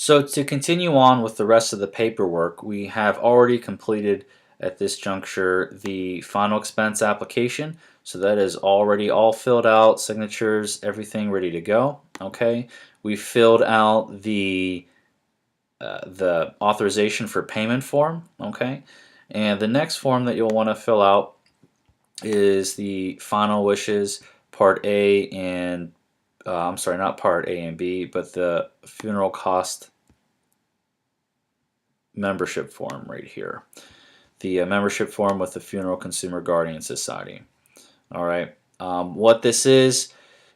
So to continue on with the rest of the paperwork, we have already completed at this juncture the final expense application. So that is already all filled out, signatures, everything ready to go. Okay, we filled out the authorization for payment form. Okay, and the next form that you'll want to fill out is the final wishes, part A and I'm sorry, not part A and B, but the funeral cost membership form right here. The membership form with the Funeral Consumer Guardian Society. All right. What this is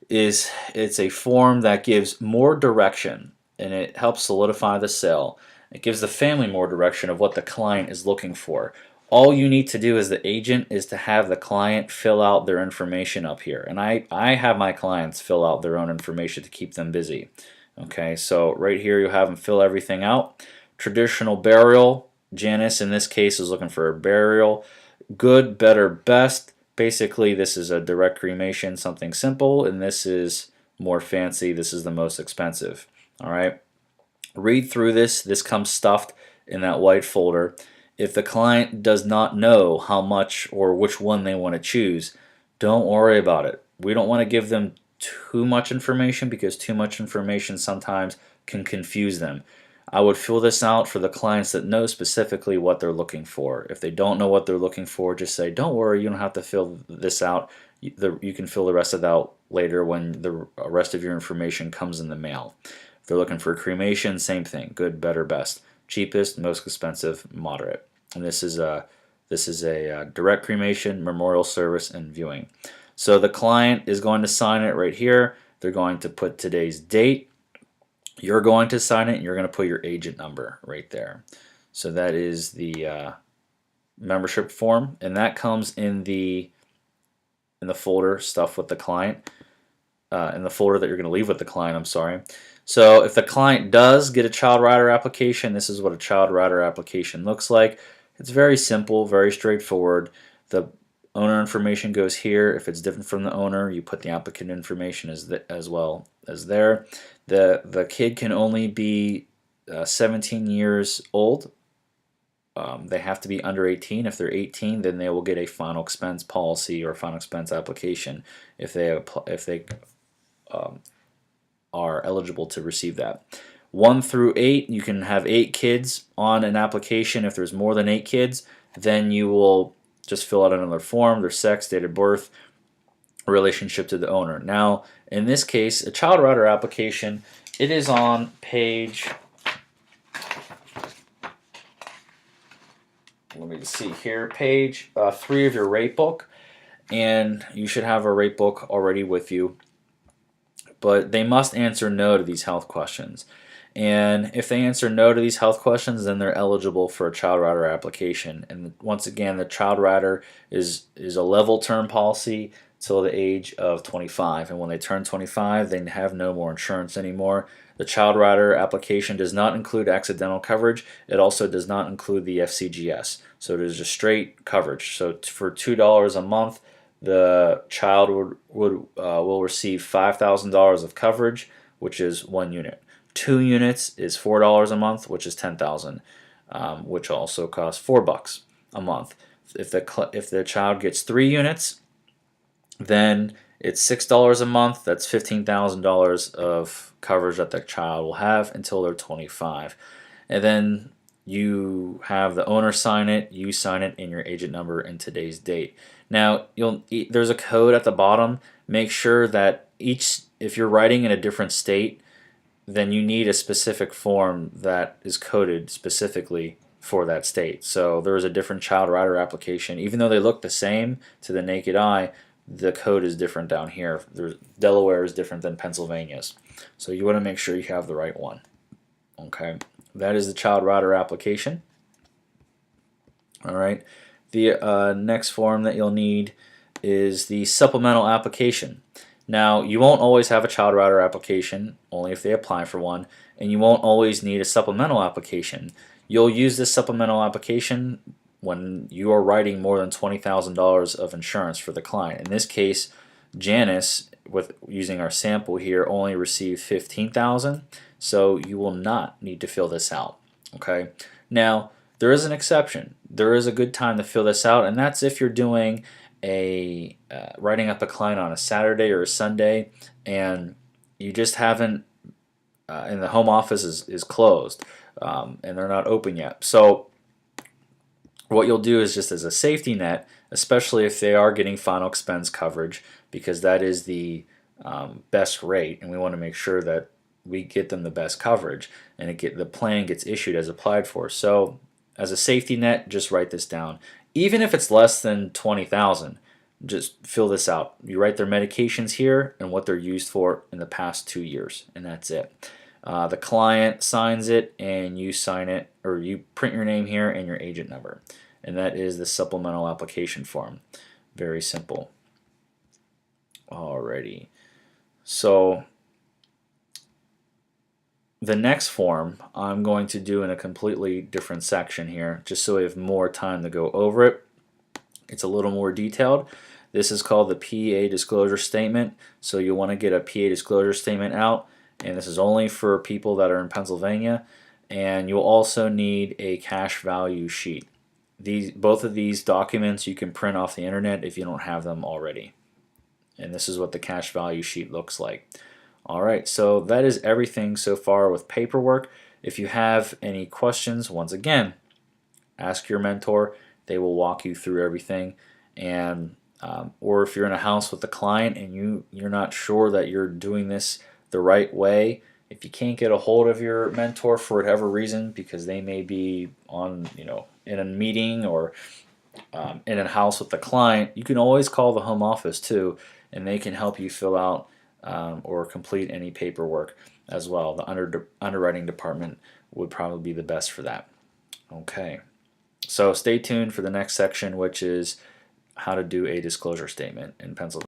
it's a form that gives more direction and it helps solidify the sale. It gives the family more direction of what the client is looking for. All you need to do as the agent is to have the client fill out their information up here. And I have my clients fill out their own information to keep them busy. Okay, so right here you have them fill everything out. Traditional burial. Janice in this case is looking for a burial. Good, better, best. Basically, this is a direct cremation, something simple, and this is more fancy. This is the most expensive. All right. Read through this. This comes stuffed in that white folder. If the client does not know how much or which one they want to choose, don't worry about it. We don't want to give them too much information because too much information sometimes can confuse them. I would fill this out for the clients that know specifically what they're looking for. If they don't know what they're looking for, just say, don't worry, you don't have to fill this out. You can fill the rest of it out later when the rest of your information comes in the mail. If they're looking for cremation, same thing, good, better, best. Cheapest, most expensive, moderate. And this is a direct cremation, memorial service, and viewing. So the client is going to sign it right here. They're going to put today's date. You're going to sign it and you're going to put your agent number right there. So that is the membership form, and that comes in the folder stuff with the client, in the folder that you're going to leave with the client, I'm sorry. So if the client does get a child rider application, this is what a child rider application looks like. It's very simple, very straightforward. The owner information goes here. If it's different from the owner, you put the applicant information as well as there. The kid can only be 17 years old. They have to be under 18. If they're 18, then they will get a final expense policy or a final expense application if they are eligible to receive that. 1 through 8, you can have 8 kids on an application. If there's more than 8 kids, then you will just fill out another form, their sex, date of birth, relationship to the owner. Now, in this case, a child rider application, it is on page, let me see here, page 3 of your rate book, and you should have a rate book already with you. But they must answer no to these health questions. And if they answer no to these health questions, then they're eligible for a child rider application. And once again, the child rider is a level term policy till the age of 25. And when they turn 25, they have no more insurance anymore. The child rider application does not include accidental coverage. It also does not include the FCGS. So it is just straight coverage. So for $2 a month, the child will receive $5,000 of coverage, which is 1 unit. 2 units is $4 a month, which is $10,000, which also costs $4 a month. If the child gets 3 units, then it's $6 a month. That's $15,000 of coverage that the child will have until they're 25. And then you have the owner sign it, you sign it, and your agent number and today's date. Now, there's a code at the bottom. Make sure that if you're writing in a different state, then you need a specific form that is coded specifically for that state. So there's a different child rider application. Even though they look the same to the naked eye, the code is different down here. Delaware is different than Pennsylvania's. So you want to make sure you have the right one. Okay, that is the child rider application. All right. The next form that you'll need is the supplemental application. Now, you won't always have a child rider application, only if they apply for one, and you won't always need a supplemental application. You'll use this supplemental application when you are writing more than $20,000 of insurance for the client. In this case, Janice, with using our sample here, only received $15,000. so you will not need to fill this out. Okay. Now, there is an exception. There is a good time to fill this out, and that's if you're doing a writing up a client on a Saturday or a Sunday, and you just haven't, and the home office is closed, and they're not open yet. So what you'll do is, just as a safety net, especially if they are getting final expense coverage, because that is the best rate, and we want to make sure that we get them the best coverage, and the plan gets issued as applied for. So as a safety net, just write this down. Even if it's less than 20,000, just fill this out. You write their medications here and what they're used for in the past 2 years, and that's it. The client signs it, and you sign it, or you print your name here and your agent number, and that is the supplemental application form. Very simple. Alrighty. So the next form I'm going to do in a completely different section here, just so we have more time to go over it. It's a little more detailed. This is called the PA disclosure statement. So you'll want to get a PA disclosure statement out, and this is only for people that are in Pennsylvania. And you'll also need a cash value sheet. Both of these documents you can print off the internet if you don't have them already. And this is what the cash value sheet looks like. Alright, so that is everything so far with paperwork. If you have any questions, once again, ask your mentor. They will walk you through everything. And or if you're in a house with a client and you're not sure that you're doing this the right way, if you can't get a hold of your mentor for whatever reason, because they may be on, in a meeting or in a house with the client, you can always call the home office too, and they can help you fill out or complete any paperwork as well. The underwriting department would probably be the best for that. Okay, so stay tuned for the next section, which is how to do a disclosure statement in Pennsylvania.